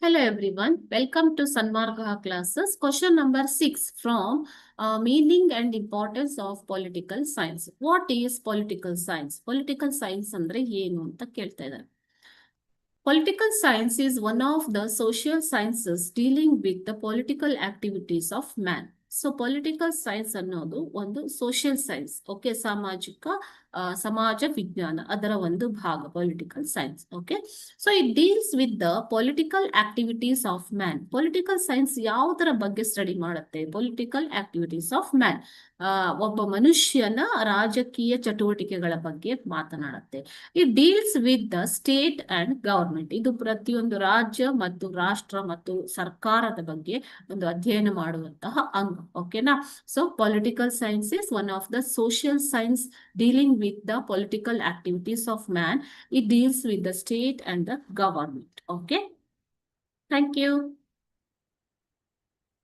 Hello everyone, welcome to Sanmarga classes. Question number 6 from meaning and importance of political science. What is political science? Political science ಅಂದ್ರೆ ಏನು ಅಂತ ಕೇಳ್ತಾ ಇದ್ದಾರೆ. Political science is one of the social sciences dealing with the political activities of man. So political science ಅನ್ನೋದು ಒಂದು social science, okay, ಸಾಮಾಜಿಕ ಸಮಾಜ ವಿಜ್ಞಾನ ಅದರ ಒಂದು ಭಾಗ political science. Okay, so it deals with the political activities of man. Political science ಯಾವುದರ ಬಗ್ಗೆ ಸ್ಟಡಿ ಮಾಡುತ್ತೆ? ಪೊಲಿಟಿಕಲ್ ಆಕ್ಟಿವಿಟೀಸ್ ಆಫ್ ಮ್ಯಾನ್, ಒಬ್ಬ ಮನುಷ್ಯನ ರಾಜಕೀಯ ಚಟುವಟಿಕೆಗಳ ಬಗ್ಗೆ ಮಾತನಾಡುತ್ತೆ. It deals with the state and government. ಇದು ಪ್ರತಿಯೊಂದು ರಾಜ್ಯ ಮತ್ತು ರಾಷ್ಟ್ರ ಮತ್ತು ಸರ್ಕಾರದ ಬಗ್ಗೆ ಒಂದು ಅಧ್ಯಯನ ಮಾಡುವಂತಹ ಅಂಗ. ಓಕೆನಾ? So political science is one of the social science dealing with the political activities of man. It deals with the state and the government. Okay, thank you.